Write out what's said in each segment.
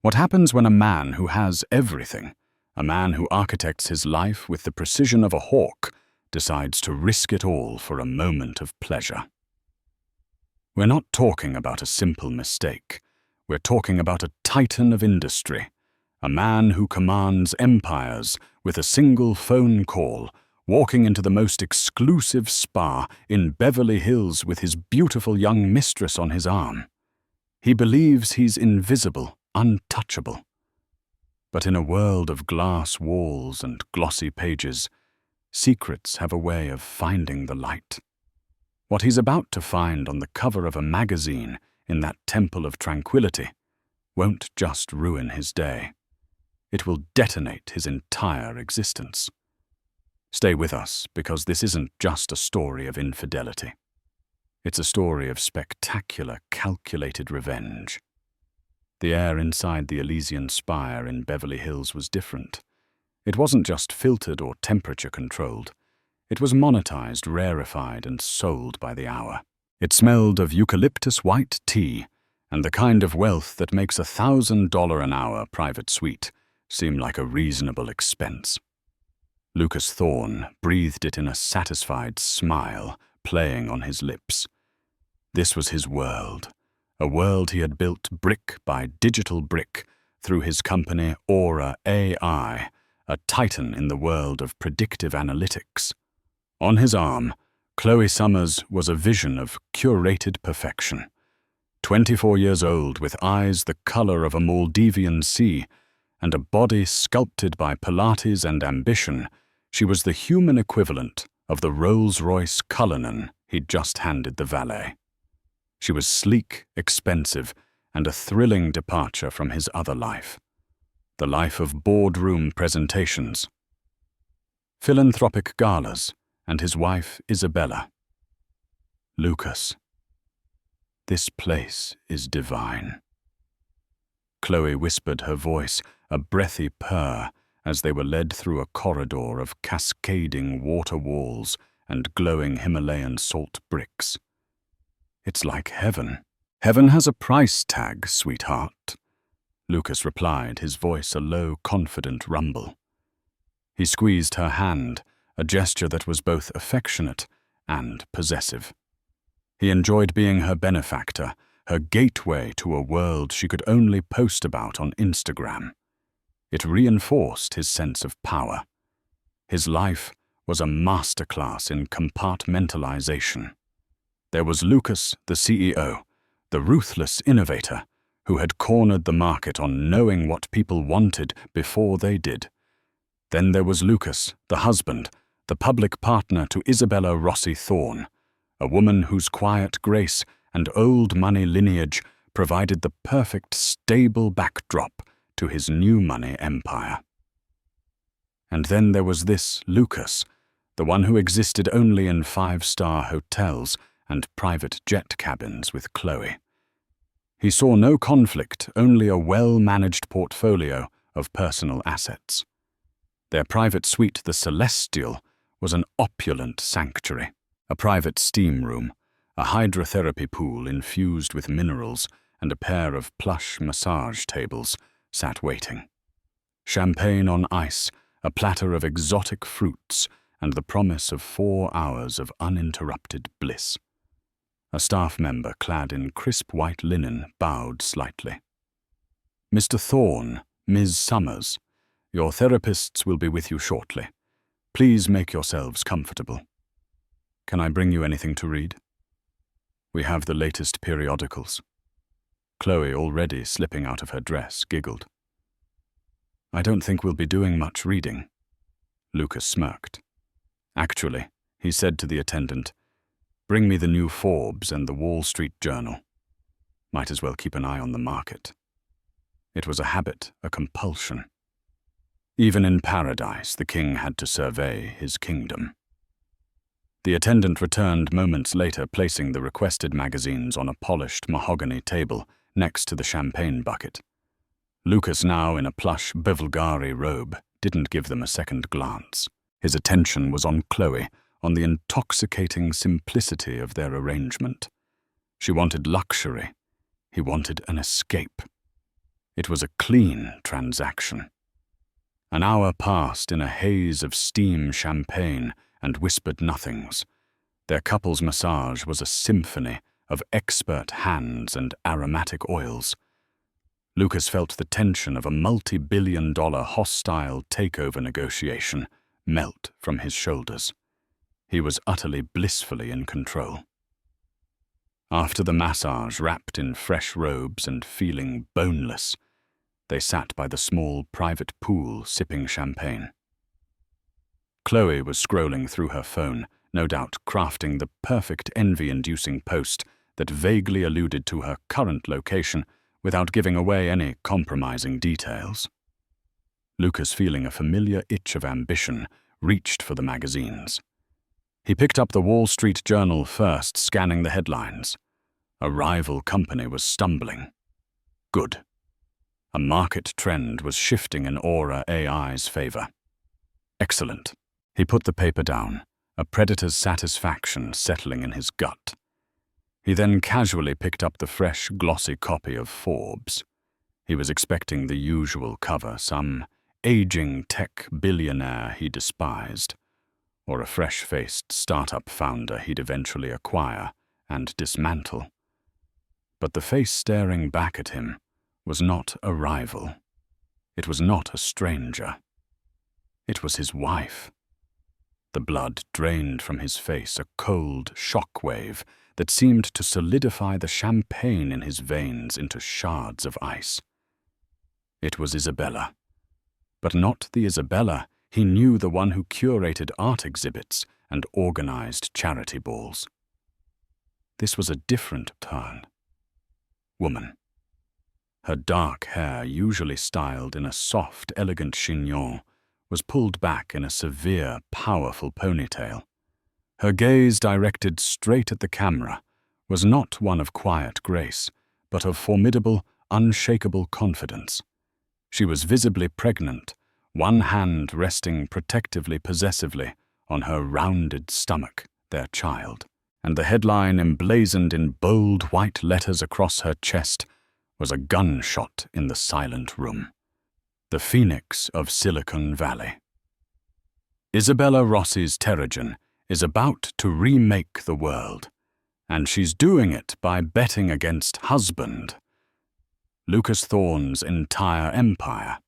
What happens when a man who has everything, a man who architects his life with the precision of a hawk, decides to risk it all for a moment of pleasure? We're not talking about a simple mistake. We're talking about a titan of industry, a man who commands empires with a single phone call, walking into the most exclusive spa in Beverly Hills with his beautiful young mistress on his arm. He believes he's invisible, untouchable. But in a world of glass walls and glossy pages, secrets have a way of finding the light. What he's about to find on the cover of a magazine in that temple of tranquility won't just ruin his day. It will detonate his entire existence. Stay with us, because this isn't just a story of infidelity. It's a story of spectacular, calculated revenge. The air inside the Elysian Spire in Beverly Hills was different. It wasn't just filtered or temperature-controlled. It was monetized, rarefied, and sold by the hour. It smelled of eucalyptus white tea and the kind of wealth that makes $1,000 an hour private suite seem like a reasonable expense. Lucas Thorne breathed it in a satisfied smile playing on his lips. This was his world, a world he had built brick by digital brick through his company Aura AI, a titan in the world of predictive analytics. On his arm, Chloe Summers was a vision of curated perfection. 24 years old, with eyes the color of a Maldivian sea, and a body sculpted by Pilates and ambition, she was the human equivalent of the Rolls-Royce Cullinan he'd just handed the valet. She was sleek, expensive, and a thrilling departure from his other life, the life of boardroom presentations, philanthropic galas, and his wife Isabella. Lucas. This place is divine. Chloe whispered, her voice a breathy purr, as they were led through a corridor of cascading water walls and glowing Himalayan salt bricks. It's like heaven. Heaven has a price tag, sweetheart, Lucas replied, his voice a low, confident rumble. He squeezed her hand, a gesture that was both affectionate and possessive. He enjoyed being her benefactor, her gateway to a world she could only post about on Instagram. It reinforced his sense of power. His life was a masterclass in compartmentalization. There was Lucas, the CEO, the ruthless innovator, who had cornered the market on knowing what people wanted before they did. Then there was Lucas, the husband, the public partner to Isabella Rossi Thorne, a woman whose quiet grace and old money lineage provided the perfect, stable backdrop to his new money empire. And then there was this Lucas, the one who existed only in 5-star hotels and private jet cabins with Chloe. He saw no conflict, only a well-managed portfolio of personal assets. Their private suite, the Celestial, was an opulent sanctuary, a private steam room, a hydrotherapy pool infused with minerals, and a pair of plush massage tables sat waiting. Champagne on ice, a platter of exotic fruits, and the promise of 4 hours of uninterrupted bliss. A staff member clad in crisp white linen bowed slightly. "Mr. Thorne, Ms. Summers, your therapists will be with you shortly. Please make yourselves comfortable. Can I bring you anything to read? We have the latest periodicals." Chloe, already slipping out of her dress, giggled. "I don't think we'll be doing much reading." Lucas smirked. "Actually," he said to the attendant, "bring me the new Forbes and the Wall Street Journal. Might as well keep an eye on the market." It was a habit, a compulsion. Even in paradise, the king had to survey his kingdom. The attendant returned moments later, placing the requested magazines on a polished mahogany table next to the champagne bucket. Lucas, now in a plush Bulgari robe, didn't give them a second glance. His attention was on Chloe, on the intoxicating simplicity of their arrangement. She wanted luxury. He wanted an escape. It was a clean transaction. An hour passed in a haze of steam champagne and whispered nothings. Their couple's massage was a symphony of expert hands and aromatic oils. Lucas felt the tension of a multi-billion-dollar hostile takeover negotiation melt from his shoulders. He was utterly blissfully in control. After the massage, wrapped in fresh robes and feeling boneless, they sat by the small private pool sipping champagne. Chloe was scrolling through her phone, no doubt crafting the perfect envy-inducing post that vaguely alluded to her current location without giving away any compromising details. Lucas, feeling a familiar itch of ambition, reached for the magazines. He picked up the Wall Street Journal first, scanning the headlines. A rival company was stumbling. Good. A market trend was shifting in Aura AI's favor. Excellent. He put the paper down, a predator's satisfaction settling in his gut. He then casually picked up the fresh, glossy copy of Forbes. He was expecting the usual cover, some aging tech billionaire he despised, or a fresh-faced startup founder he'd eventually acquire and dismantle. But the face staring back at him was not a rival. It was not a stranger. It was his wife. The blood drained from his face, a cold shockwave that seemed to solidify the champagne in his veins into shards of ice. It was Isabella. But not the Isabella he knew, the one who curated art exhibits and organized charity balls. This was a different turn. Woman. Her dark hair, usually styled in a soft, elegant chignon, was pulled back in a severe, powerful ponytail. Her gaze, directed straight at the camera, was not one of quiet grace, but of formidable, unshakable confidence. She was visibly pregnant, one hand resting protectively, possessively on her rounded stomach, their child, and the headline emblazoned in bold white letters across her chest was a gunshot in the silent room. The Phoenix of Silicon Valley. Isabella Rossi's TerraGen is about to remake the world, and she's doing it by betting against husband, Lucas Thorne's entire empire.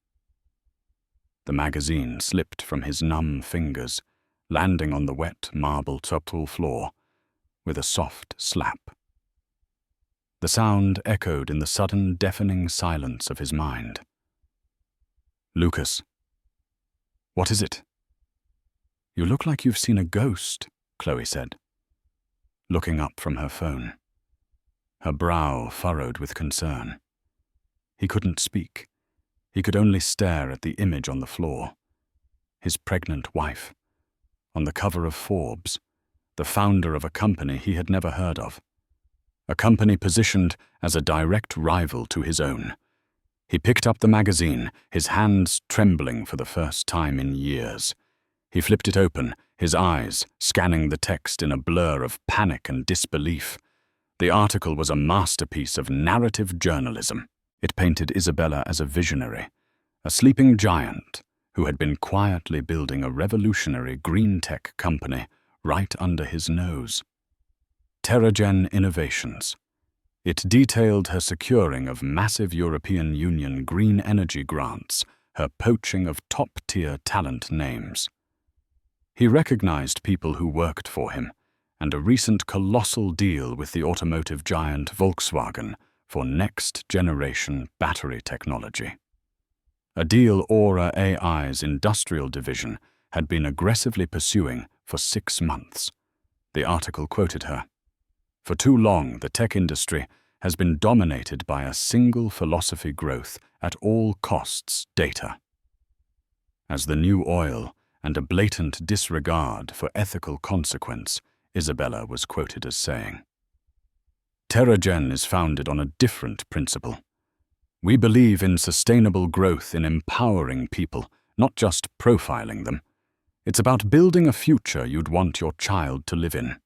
The magazine slipped from his numb fingers, landing on the wet marble topple floor with a soft slap. The sound echoed in the sudden deafening silence of his mind. Lucas. What is it? You look like you've seen a ghost, Chloe said, looking up from her phone. Her brow furrowed with concern. He couldn't speak. He could only stare at the image on the floor. His pregnant wife, on the cover of Forbes, the founder of a company he had never heard of. A company positioned as a direct rival to his own. He picked up the magazine, his hands trembling for the first time in years. He flipped it open, his eyes scanning the text in a blur of panic and disbelief. The article was a masterpiece of narrative journalism. It painted Isabella as a visionary, a sleeping giant who had been quietly building a revolutionary green tech company right under his nose. TerraGen Innovations. It detailed her securing of massive European Union green energy grants, her poaching of top-tier talent names. He recognized people who worked for him, and a recent colossal deal with the automotive giant Volkswagen for next-generation battery technology. A deal Aura AI's industrial division had been aggressively pursuing for 6 months. The article quoted her. For too long, the tech industry has been dominated by a single philosophy: growth at all costs data. As the new oil and a blatant disregard for ethical consequence, Isabella was quoted as saying. TerraGen is founded on a different principle. We believe in sustainable growth, in empowering people, not just profiling them. It's about building a future you'd want your child to live in.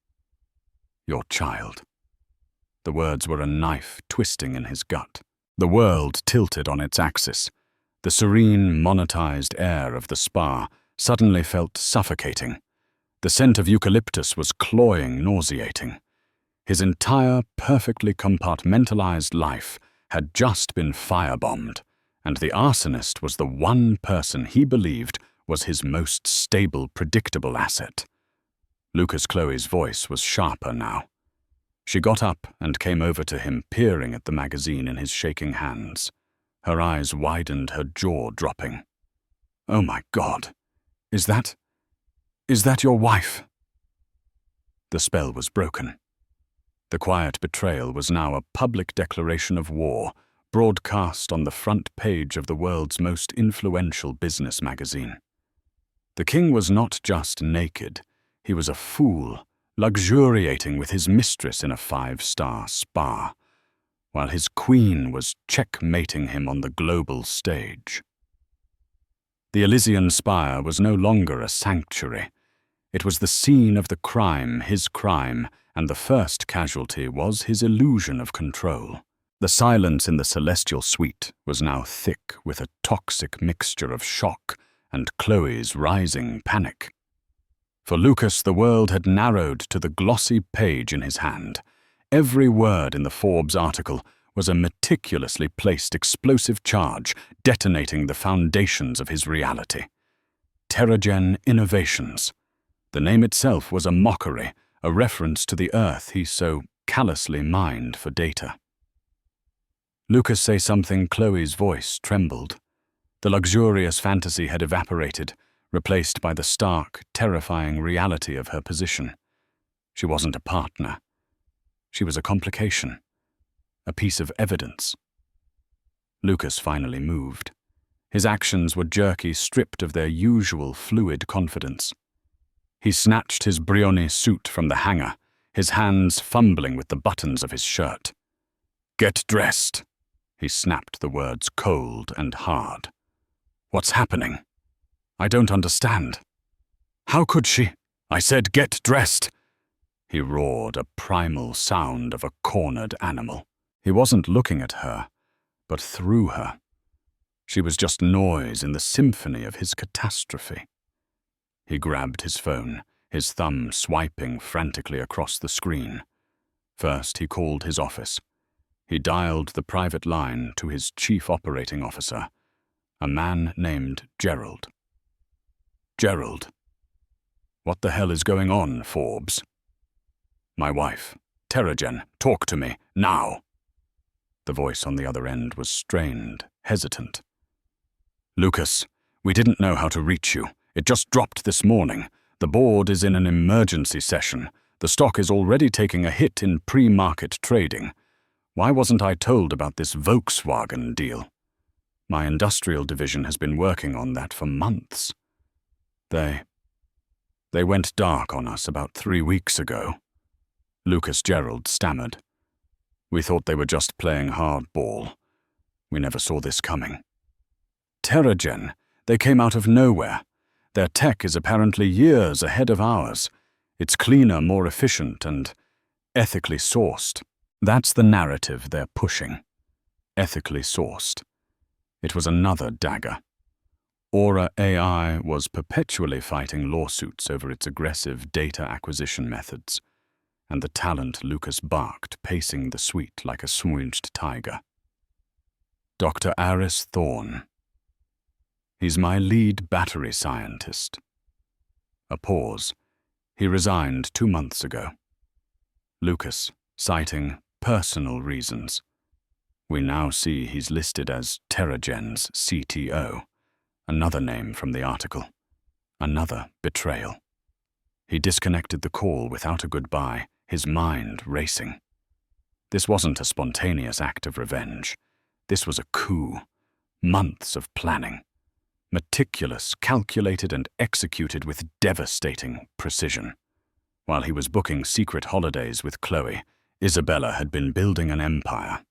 Your child. The words were a knife twisting in his gut. The world tilted on its axis. The serene, monetized air of the spa suddenly felt suffocating. The scent of eucalyptus was cloying, nauseating. His entire, perfectly compartmentalized life had just been firebombed, and the arsonist was the one person he believed was his most stable, predictable asset. Lucas Chloe's voice was sharper now. She got up and came over to him, peering at the magazine in his shaking hands. Her eyes widened, her jaw dropping. "Oh my God, is that your wife?" The spell was broken. The quiet betrayal was now a public declaration of war, broadcast on the front page of the world's most influential business magazine. The king was not just naked, he was a fool, luxuriating with his mistress in a 5-star spa, while his queen was checkmating him on the global stage. The Elysian Spire was no longer a sanctuary. It was the scene of the crime, his crime, and the first casualty was his illusion of control. The silence in the celestial suite was now thick with a toxic mixture of shock and Chloe's rising panic. For Lucas, the world had narrowed to the glossy page in his hand. Every word in the Forbes article was a meticulously placed explosive charge detonating the foundations of his reality. TerraGen Innovations. The name itself was a mockery, a reference to the earth he so callously mined for data. Lucas say something, Chloe's voice trembled. The luxurious fantasy had evaporated, replaced by the stark, terrifying reality of her position. She wasn't a partner. She was a complication, a piece of evidence. Lucas finally moved. His actions were jerky, stripped of their usual fluid confidence. He snatched his Brioni suit from the hanger, his hands fumbling with the buttons of his shirt. "Get dressed," he snapped the words cold and hard. "What's happening? I don't understand. How could she? I said get dressed." He roared, a primal sound of a cornered animal. He wasn't looking at her, but through her. She was just noise in the symphony of his catastrophe. He grabbed his phone, his thumb swiping frantically across the screen. First, he called his office. He dialed the private line to his chief operating officer, a man named Gerald. "Gerald, what the hell is going on, Forbes?" "My wife, TerraGen, talk to me, now." The voice on the other end was strained, hesitant. "Lucas, we didn't know how to reach you. It just dropped this morning. The board is in an emergency session. The stock is already taking a hit in pre-market trading. Why wasn't I told about this Volkswagen deal? My industrial division has been working on that for months. They went dark on us about 3 weeks ago." Lucas Gerald stammered. "We thought they were just playing hardball. We never saw this coming." "TerraGen, they came out of nowhere. Their tech is apparently years ahead of ours. It's cleaner, more efficient, and ethically sourced. That's the narrative they're pushing. Ethically sourced." It was another dagger. Aura AI was perpetually fighting lawsuits over its aggressive data acquisition methods, and the talent Lucas barked, pacing the suite like a swooned tiger. "Dr. Aris Thorne. He's my lead battery scientist." A pause. "He resigned 2 months ago." Lucas, citing personal reasons. We now see he's listed as TerraGen's CTO, another name from the article, another betrayal. He disconnected the call without a goodbye, his mind racing. This wasn't a spontaneous act of revenge. This was a coup, months of planning. Meticulous, calculated, and executed with devastating precision. While he was booking secret holidays with Chloe, Isabella had been building an empire.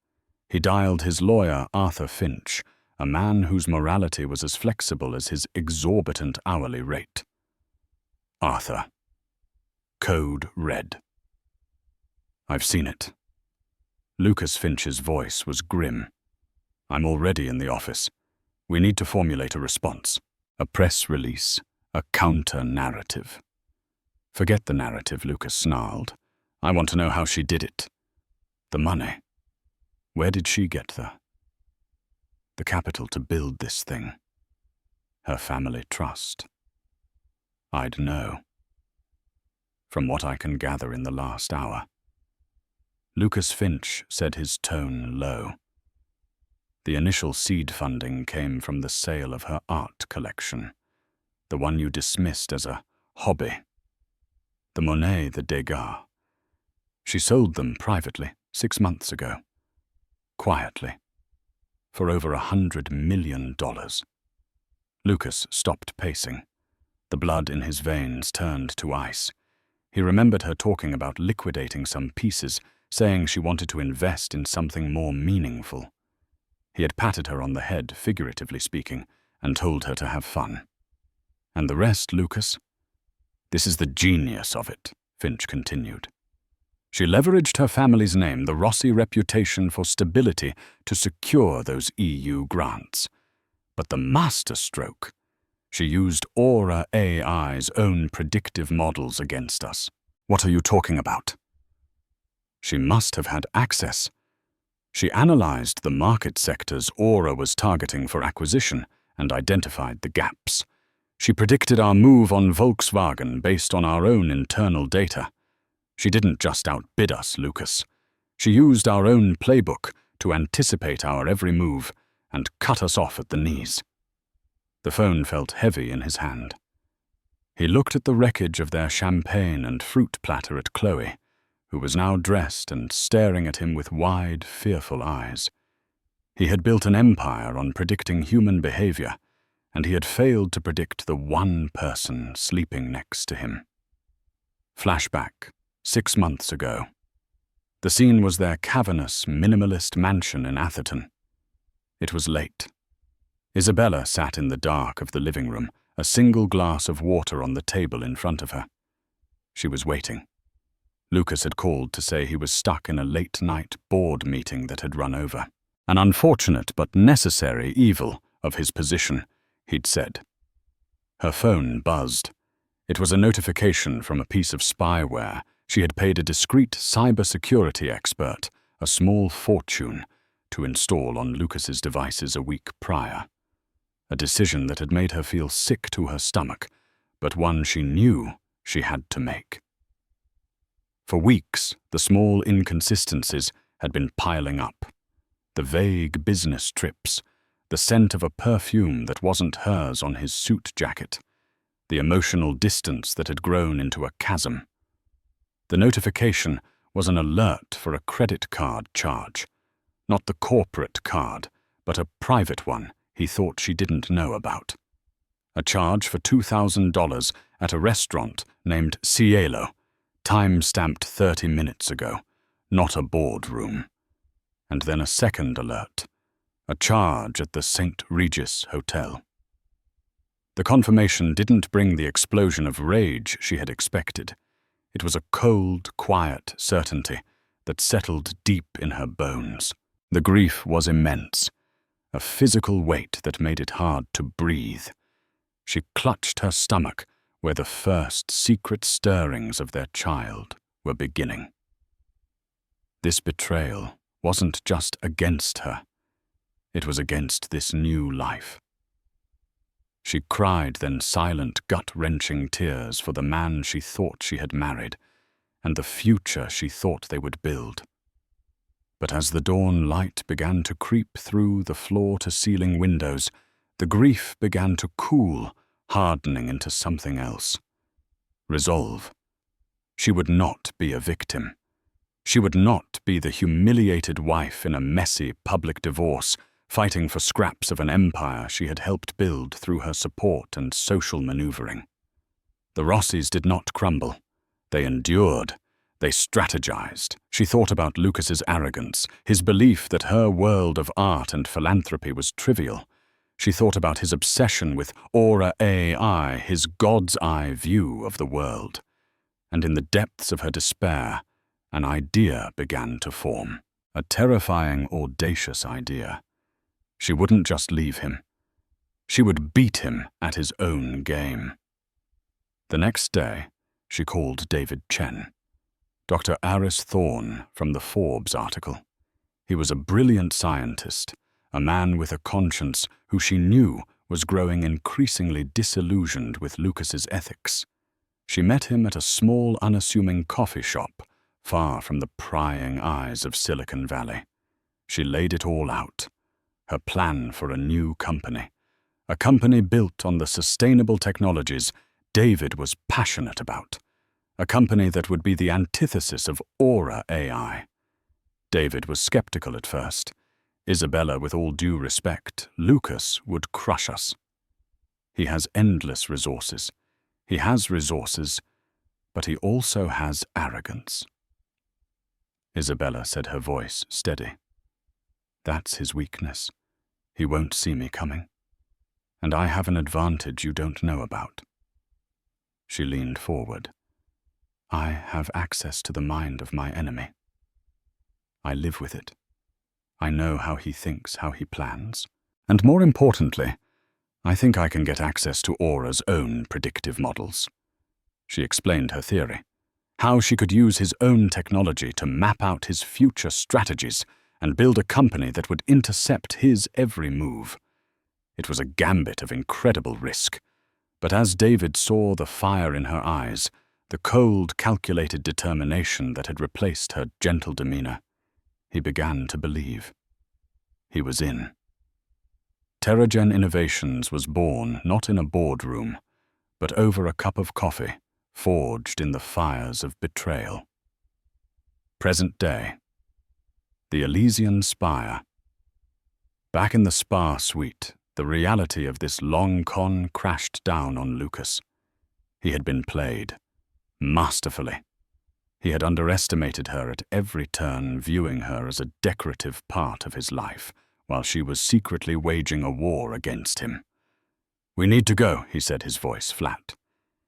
He dialed his lawyer, Arthur Finch, a man whose morality was as flexible as his exorbitant hourly rate. "Arthur. Code red." "I've seen it." Lucas Finch's voice was grim. I'm already in the office. We need to formulate a response. A press release. A counter-narrative. Forget the narrative, Lucas snarled. I want to know how she did it. The money. Where did she get the capital to build this thing? Her family trust. I'd know. From what I can gather in the last hour. Lucas Finch said, his tone low. The initial seed funding came from the sale of her art collection, the one you dismissed as a hobby. The Monet, the Degas. She sold them privately 6 months ago. Quietly. For over $100 million. Lucas stopped pacing. The blood in his veins turned to ice. He remembered her talking about liquidating some pieces, saying she wanted to invest in something more meaningful. He had patted her on the head, figuratively speaking, and told her to have fun. And the rest, Lucas? This is the genius of it, Finch continued. She leveraged her family's name, the Rossi reputation for stability, to secure those EU grants. But the masterstroke, she used Aura AI's own predictive models against us. What are you talking about? She must have had access. She analyzed the market sectors Aura was targeting for acquisition and identified the gaps. She predicted our move on Volkswagen based on our own internal data. She didn't just outbid us, Lucas. She used our own playbook to anticipate our every move and cut us off at the knees. The phone felt heavy in his hand. He looked at the wreckage of their champagne and fruit platter at Chloe, who was now dressed and staring at him with wide, fearful eyes. He had built an empire on predicting human behavior, and he had failed to predict the one person sleeping next to him. Flashback, 6 months ago. The scene was their cavernous, minimalist mansion in Atherton. It was late. Isabella sat in the dark of the living room, a single glass of water on the table in front of her. She was waiting. Lucas had called to say he was stuck in a late-night board meeting that had run over. An unfortunate but necessary evil of his position, he'd said. Her phone buzzed. It was a notification from a piece of spyware she had paid a discreet cybersecurity expert a small fortune to install on Lucas's devices a week prior. A decision that had made her feel sick to her stomach, but one she knew she had to make. For weeks, the small inconsistencies had been piling up. The vague business trips, the scent of a perfume that wasn't hers on his suit jacket, the emotional distance that had grown into a chasm. The notification was an alert for a credit card charge, not the corporate card, but a private one he thought she didn't know about. A charge for $2,000 at a restaurant named Cielo, time-stamped 30 minutes ago, not a boardroom. And then a second alert, a charge at the St. Regis Hotel. The confirmation didn't bring the explosion of rage she had expected. It was a cold, quiet certainty that settled deep in her bones. The grief was immense, a physical weight that made it hard to breathe. She clutched her stomach where the first secret stirrings of their child were beginning. This betrayal wasn't just against her. It was against this new life. She cried then silent, gut-wrenching tears for the man she thought she had married and the future she thought they would build. But as the dawn light began to creep through the floor-to-ceiling windows, the grief began to cool, hardening into something else. Resolve. She would not be a victim. She would not be the humiliated wife in a messy public divorce, fighting for scraps of an empire she had helped build through her support and social maneuvering. The Rossis did not crumble. They endured. They strategized. She thought about Lucas's arrogance, his belief that her world of art and philanthropy was trivial. She thought about his obsession with Aura AI, his God's eye view of the world. And in the depths of her despair, an idea began to form. A terrifying, audacious idea. She wouldn't just leave him. She would beat him at his own game. The next day, she called David Chen, Dr. Aris Thorne from the Forbes article. He was a brilliant scientist, a man with a conscience who she knew was growing increasingly disillusioned with Lucas's ethics. She met him at a small, unassuming coffee shop, far from the prying eyes of Silicon Valley. She laid it all out, her plan for a new company, a company built on the sustainable technologies David was passionate about, a company that would be the antithesis of Aura AI. David was skeptical at first. Isabella, with all due respect, Lucas would crush us. He has endless resources. He has resources, but he also has arrogance. Isabella said, her voice steady. That's his weakness. He won't see me coming. And I have an advantage you don't know about. She leaned forward. I have access to the mind of my enemy. I live with it. I know how he thinks, how he plans. And more importantly, I think I can get access to Aura's own predictive models. She explained her theory, how she could use his own technology to map out his future strategies and build a company that would intercept his every move. It was a gambit of incredible risk, but as David saw the fire in her eyes, the cold, calculated determination that had replaced her gentle demeanor, he began to believe. He was in. TerraGen Innovations was born not in a boardroom, but over a cup of coffee, forged in the fires of betrayal. Present day. The Elysian Spire. Back in the spa suite, the reality of this long con crashed down on Lucas. He had been played, masterfully. He had underestimated her at every turn, viewing her as a decorative part of his life, while she was secretly waging a war against him. We need to go, he said, his voice flat.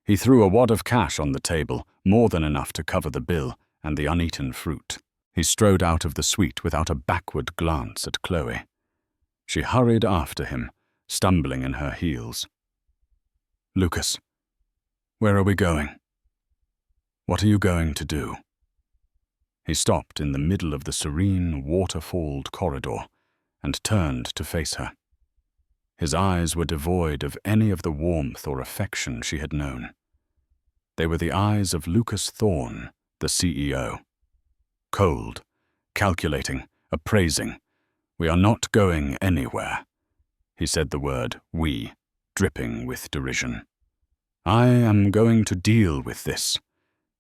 He threw a wad of cash on the table, more than enough to cover the bill and the uneaten fruit. He strode out of the suite without a backward glance at Chloe. She hurried after him, stumbling in her heels. Lucas, where are we going? What are you going to do? He stopped in the middle of the serene, waterfalled corridor and turned to face her. His eyes were devoid of any of the warmth or affection she had known. They were the eyes of Lucas Thorne, the CEO. Cold, calculating, appraising. We are not going anywhere. He said the word we, dripping with derision. I am going to deal with this.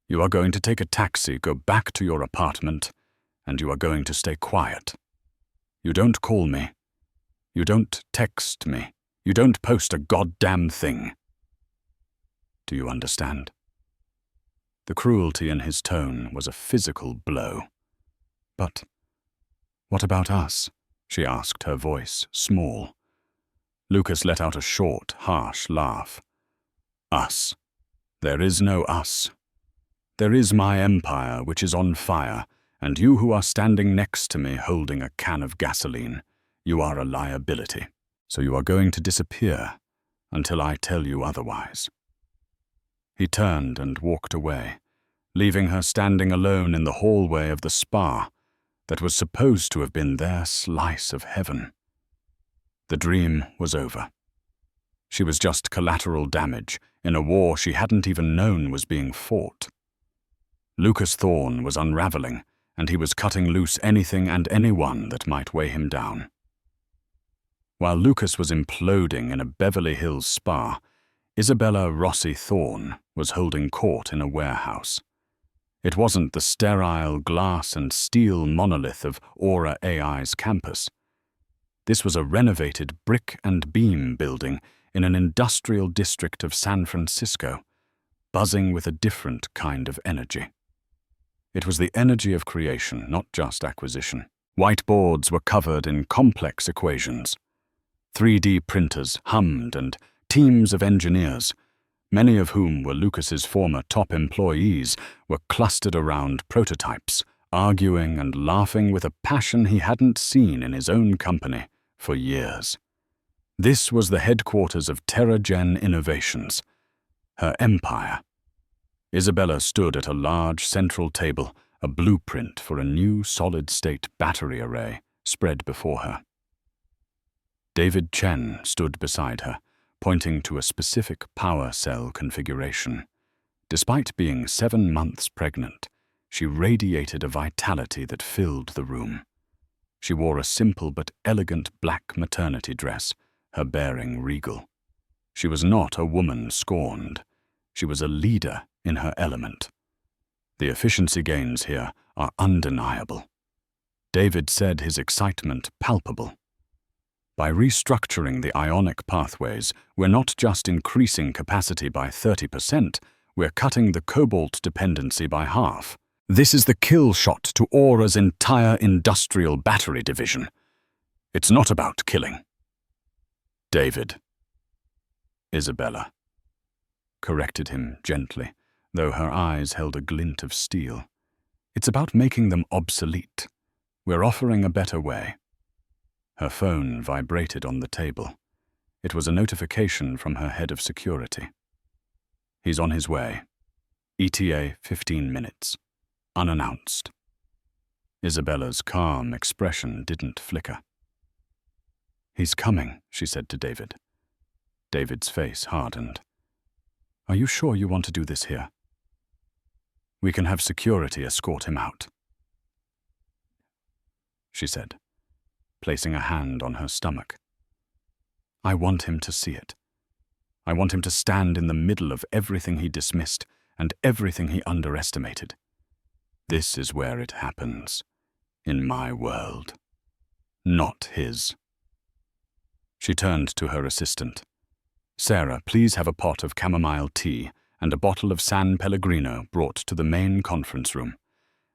You are going to take a taxi, go back to your apartment, and you are going to stay quiet. You don't call me. You don't text me. You don't post a goddamn thing. Do you understand? The cruelty in his tone was a physical blow. But what about us? She asked, her voice small. Lucas let out a short, harsh laugh. Us. There is no us. There is my empire, which is on fire, and you who are standing next to me holding a can of gasoline, you are a liability. So you are going to disappear until I tell you otherwise. He turned and walked away, leaving her standing alone in the hallway of the spa that was supposed to have been their slice of heaven. The dream was over. She was just collateral damage in a war she hadn't even known was being fought. Lucas Thorne was unraveling, and he was cutting loose anything and anyone that might weigh him down. While Lucas was imploding in a Beverly Hills spa, Isabella Rossi Thorne was holding court in a warehouse. It wasn't the sterile glass and steel monolith of Aura AI's campus. This was a renovated brick and beam building in an industrial district of San Francisco, buzzing with a different kind of energy. It was the energy of creation, not just acquisition. Whiteboards were covered in complex equations. 3D printers hummed, and teams of engineers, many of whom were Lucas's former top employees, were clustered around prototypes, arguing and laughing with a passion he hadn't seen in his own company for years. This was the headquarters of TerraGen Innovations, her empire. Isabella stood at a large central table, a blueprint for a new solid-state battery array spread before her. David Chen stood beside her, pointing to a specific power cell configuration. Despite being 7 months pregnant, she radiated a vitality that filled the room. She wore a simple but elegant black maternity dress, her bearing regal. She was not a woman scorned. She was a leader in her element. The efficiency gains here are undeniable. David said his excitement palpable. By restructuring the ionic pathways, we're not just increasing capacity by 30%, we're cutting the cobalt dependency by half. This is the kill shot to Aura's entire industrial battery division. It's not about killing. David. Isabella corrected him gently, though her eyes held a glint of steel. It's about making them obsolete. We're offering a better way. Her phone vibrated on the table. It was a notification from her head of security. He's on his way. ETA 15 minutes. Unannounced. Isabella's calm expression didn't flicker. He's coming, she said to David. David's face hardened. Are you sure you want to do this here? We can have security escort him out, she said, placing a hand on her stomach. I want him to see it. I want him to stand in the middle of everything he dismissed and everything he underestimated. This is where it happens, in my world, not his. She turned to her assistant. Sarah, please have a pot of chamomile tea and a bottle of San Pellegrino brought to the main conference room,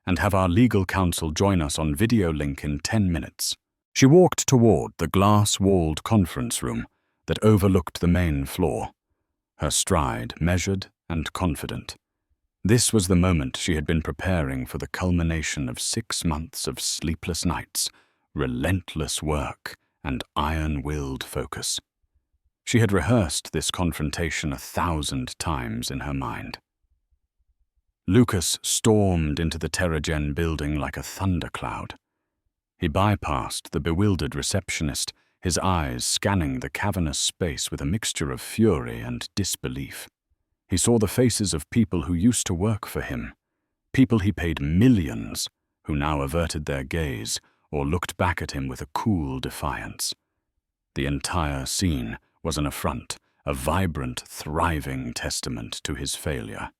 and have our legal counsel join us on video link in 10 minutes. She walked toward the glass-walled conference room that overlooked the main floor, her stride measured and confident. This was the moment she had been preparing for, the culmination of 6 months of sleepless nights, relentless work, and iron-willed focus. She had rehearsed this confrontation 1,000 times in her mind. Lucas stormed into the TerraGen building like a thundercloud. He bypassed the bewildered receptionist, his eyes scanning the cavernous space with a mixture of fury and disbelief. He saw the faces of people who used to work for him, people he paid millions, who now averted their gaze or looked back at him with a cool defiance. The entire scene was an affront, a vibrant, thriving testament to his failure.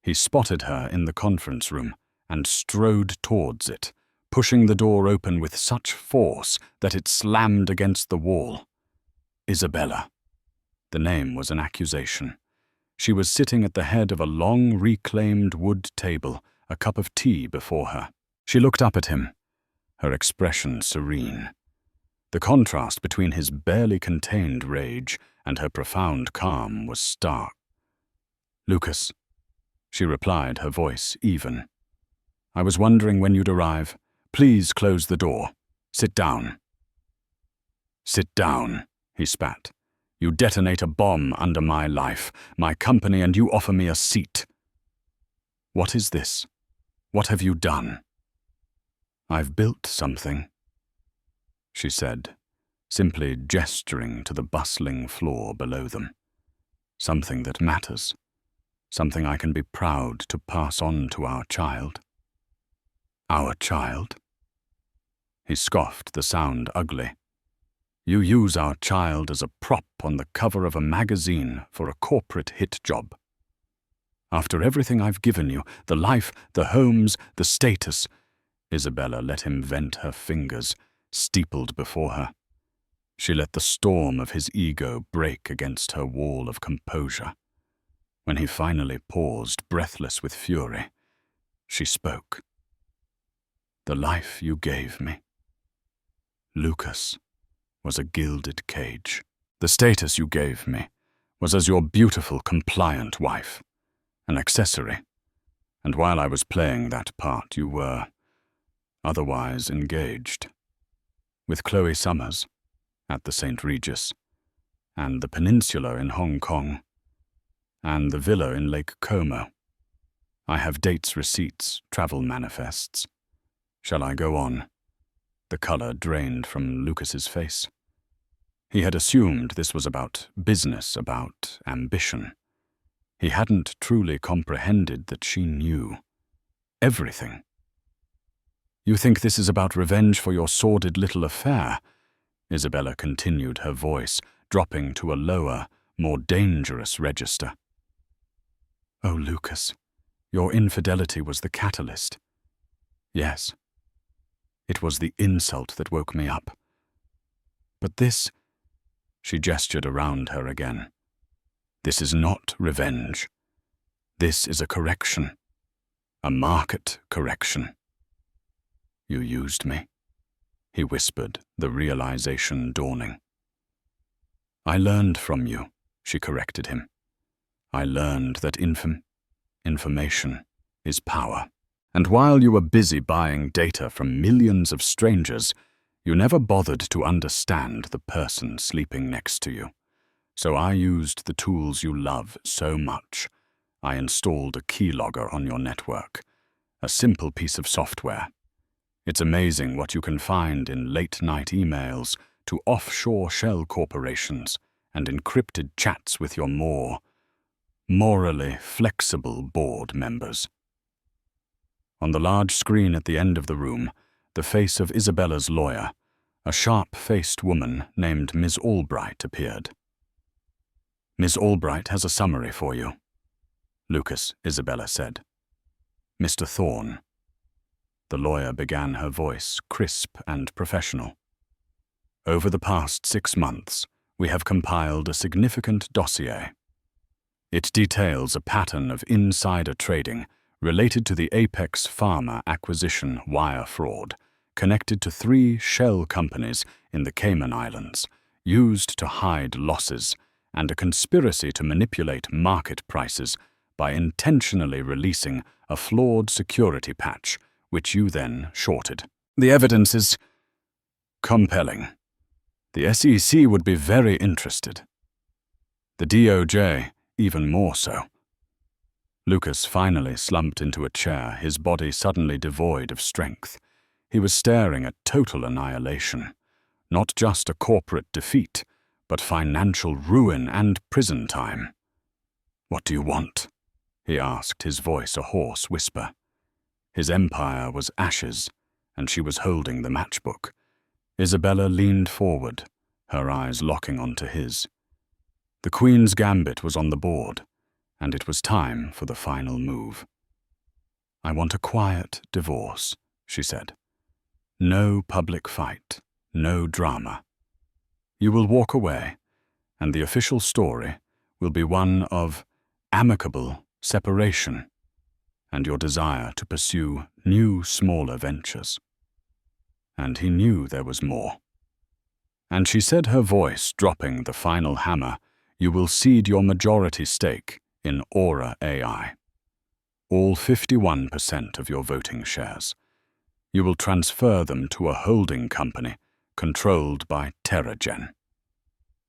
He spotted her in the conference room and strode towards it, pushing the door open with such force that it slammed against the wall. Isabella. The name was an accusation. She was sitting at the head of a long reclaimed wood table, a cup of tea before her. She looked up at him, her expression serene. The contrast between his barely contained rage and her profound calm was stark. Lucas, she replied, her voice even. I was wondering when you'd arrive. Please close the door. Sit down. Sit down, he spat. You detonate a bomb under my life, my company, and you offer me a seat. What is this? What have you done? I've built something, she said, simply gesturing to the bustling floor below them. Something that matters. Something I can be proud to pass on to our child. Our child? He scoffed, the sound ugly. You use our child as a prop on the cover of a magazine for a corporate hit job. After everything I've given you, the life, the homes, the status, Isabella let him vent her fingers, steepled before her. She let the storm of his ego break against her wall of composure. When he finally paused, breathless with fury, she spoke. The life you gave me, Lucas, was a gilded cage. The status you gave me was as your beautiful, compliant wife, an accessory. And while I was playing that part, you were otherwise engaged. With Chloe Summers, at the St. Regis, and the peninsula in Hong Kong, and the villa in Lake Como. I have dates, receipts, travel manifests. Shall I go on?" The color drained from Lucas's face. He had assumed this was about business, about ambition. He hadn't truly comprehended that she knew everything. "You think this is about revenge for your sordid little affair?" Isabella continued, her voice dropping to a lower, more dangerous register. "Oh, Lucas, your infidelity was the catalyst." "Yes. It was the insult that woke me up. But this," she gestured around her again, "this is not revenge. This is a correction. A market correction." "You used me," he whispered, the realization dawning. "I learned from you," she corrected him. "I learned that information is power. And while you were busy buying data from millions of strangers, you never bothered to understand the person sleeping next to you. So I used the tools you love so much. I installed a keylogger on your network, a simple piece of software. It's amazing what you can find in late-night emails to offshore shell corporations and encrypted chats with your more morally flexible board members." On the large screen at the end of the room, the face of Isabella's lawyer, a sharp-faced woman named Ms. Albright, appeared. "Ms. Albright has a summary for you," Lucas, Isabella said. "Mr. Thorne." The lawyer began, her voice crisp and professional. "Over the past 6 months, we have compiled a significant dossier. It details a pattern of insider trading related to the Apex Pharma acquisition wire fraud, connected to 3 shell companies in the Cayman Islands, used to hide losses, and a conspiracy to manipulate market prices by intentionally releasing a flawed security patch, which you then shorted. The evidence is compelling. The SEC would be very interested. The DOJ, even more so." Lucas finally slumped into a chair, his body suddenly devoid of strength. He was staring at total annihilation. Not just a corporate defeat, but financial ruin and prison time. "What do you want?" he asked, his voice a hoarse whisper. His empire was ashes, and she was holding the matchbook. Isabella leaned forward, her eyes locking onto his. The Queen's gambit was on the board, and it was time for the final move. "I want a quiet divorce," she said. "No public fight, no drama. You will walk away, and the official story will be one of amicable separation and your desire to pursue new, smaller ventures." And he knew there was more. And she said, her voice dropping the final hammer, "You will cede your majority stake in Aura AI. All 51% of your voting shares. You will transfer them to a holding company controlled by TerraGen."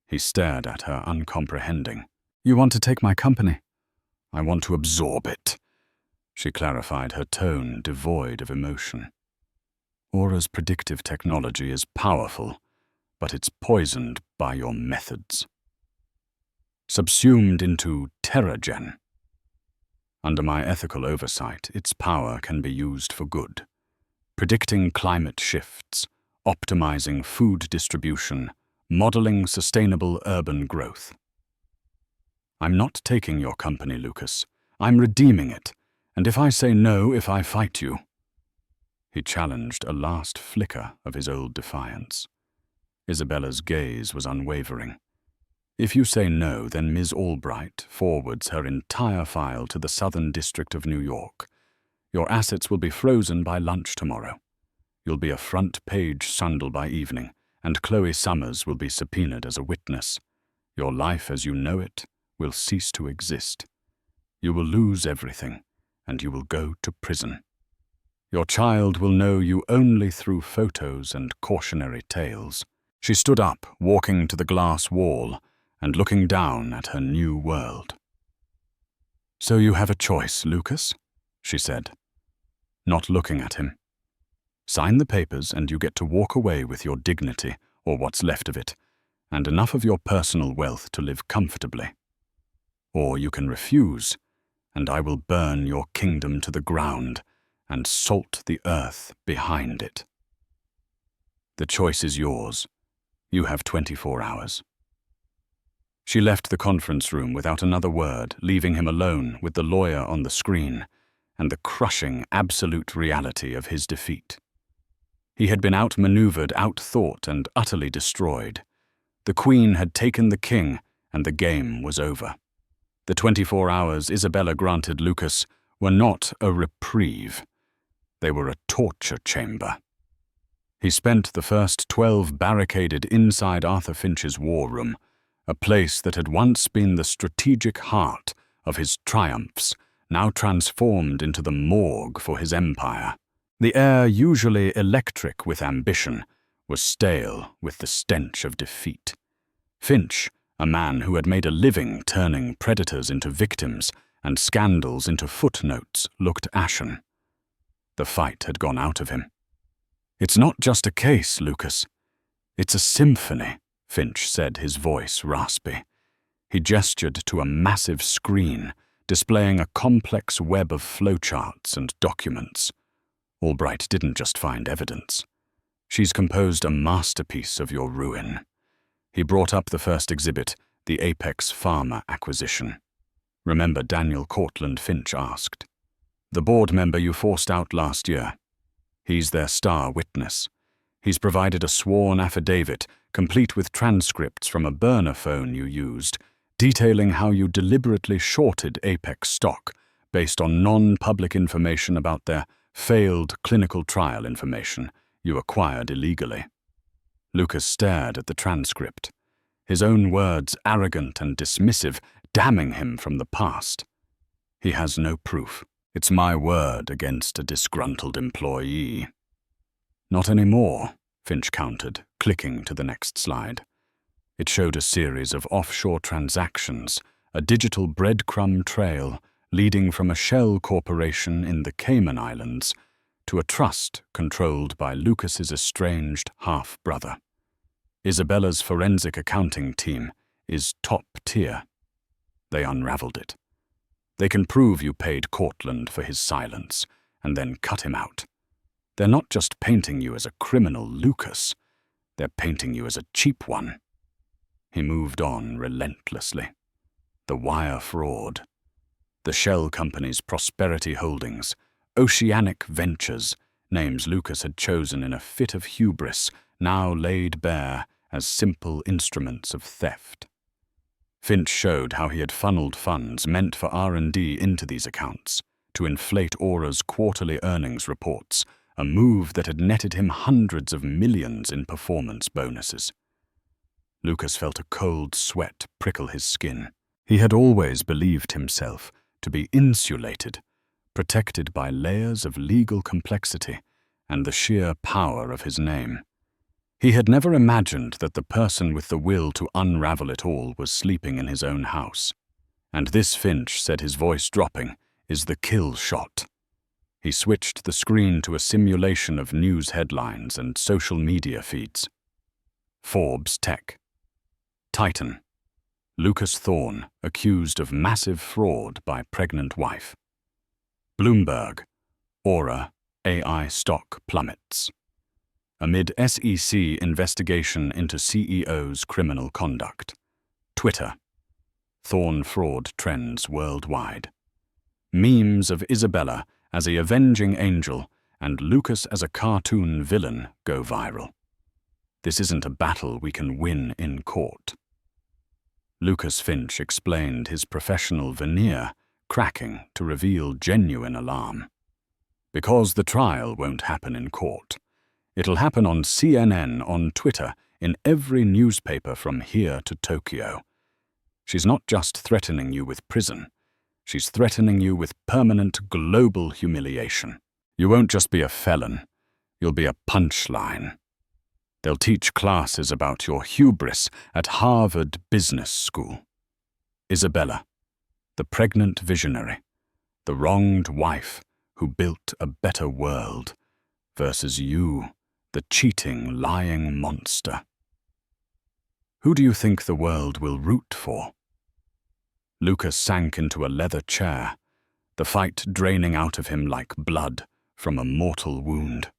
He stared at her, uncomprehending. "You want to take my company?" "I want to absorb it," she clarified, her tone devoid of emotion. "Aura's predictive technology is powerful, but it's poisoned by your methods. Subsumed into TerraGen. Under my ethical oversight, its power can be used for good, predicting climate shifts, optimizing food distribution, modeling sustainable urban growth. I'm not taking your company, Lucas. I'm redeeming it, and if I say no, if I fight you..." He challenged, a last flicker of his old defiance. Isabella's gaze was unwavering. "If you say no, then Ms. Albright forwards her entire file to the Southern District of New York. Your assets will be frozen by lunch tomorrow. You'll be a front-page Sundal by evening, and Chloe Summers will be subpoenaed as a witness. Your life as you know it will cease to exist. You will lose everything, and you will go to prison. Your child will know you only through photos and cautionary tales. She stood up, walking to the glass wall and looking down at her new world. "So you have a choice, Lucas," she said, not looking at him. "Sign the papers and you get to walk away with your dignity, or what's left of it, and enough of your personal wealth to live comfortably. Or you can refuse, and I will burn your kingdom to the ground and salt the earth behind it. The choice is yours. You have 24 hours. She left the conference room without another word, leaving him alone with the lawyer on the screen and the crushing absolute reality of his defeat. He had been outmaneuvered, outthought, and utterly destroyed. The Queen had taken the king, and the game was over. The 24 hours Isabella granted Lucas were not a reprieve. They were a torture chamber. He spent the first 12 barricaded inside Arthur Finch's war room, a place that had once been the strategic heart of his triumphs, now transformed into the morgue for his empire. The air, usually electric with ambition, was stale with the stench of defeat. Finch, a man who had made a living turning predators into victims and scandals into footnotes, looked ashen. The fight had gone out of him. "It's not just a case, Lucas. It's a symphony," Finch said, his voice raspy. He gestured to a massive screen, displaying a complex web of flowcharts and documents. "Albright didn't just find evidence. She's composed a masterpiece of your ruin." He brought up the first exhibit, the Apex Pharma acquisition. "Remember Daniel Cortland?" Finch asked. "The board member you forced out last year. He's their star witness. He's provided a sworn affidavit, complete with transcripts from a burner phone you used, detailing how you deliberately shorted Apex stock based on non-public information about their failed clinical trial information you acquired illegally." Lucas stared at the transcript, his own words arrogant and dismissive, damning him from the past. "He has no proof. It's my word against a disgruntled employee." "Not anymore," Finch countered, clicking to the next slide. It showed a series of offshore transactions, a digital breadcrumb trail leading from a shell corporation in the Cayman Islands to a trust controlled by Lucas's estranged half-brother. Isabella's forensic accounting team is top tier. They unraveled it. They can prove you paid Cortland for his silence and then cut him out. They're not just painting you as a criminal, Lucas. They're painting you as a cheap one. He moved on relentlessly. The wire fraud. The shell company's Prosperity Holdings, Oceanic Ventures, names Lucas had chosen in a fit of hubris, now laid bare as simple instruments of theft. Finch showed how he had funneled funds meant for R&D into these accounts to inflate Aura's quarterly earnings reports, a move that had netted him hundreds of millions in performance bonuses. Lucas felt a cold sweat prickle his skin. He had always believed himself to be insulated, protected by layers of legal complexity and the sheer power of his name. He had never imagined that the person with the will to unravel it all was sleeping in his own house. And this, Finch said, his voice dropping, is the kill shot. He switched the screen to a simulation of news headlines and social media feeds. Forbes Tech. Titan. Lucas Thorne accused of massive fraud by pregnant wife. Bloomberg. Aura AI stock plummets. Amid SEC investigation into CEO's criminal conduct. Twitter. Thorne fraud trends worldwide. Memes of Isabella as a avenging angel and Lucas as a cartoon villain go viral. This isn't a battle we can win in court. Lucas Finch explained his professional veneer, cracking to reveal genuine alarm. Because the trial won't happen in court. It'll happen on CNN, on Twitter, in every newspaper from here to Tokyo. She's not just threatening you with prison. She's threatening you with permanent global humiliation. You won't just be a felon. You'll be a punchline. They'll teach classes about your hubris at Harvard Business School. Isabella, the pregnant visionary, the wronged wife who built a better world, versus you, the cheating, lying monster. Who do you think the world will root for? Lucas sank into a leather chair, the fight draining out of him like blood from a mortal wound.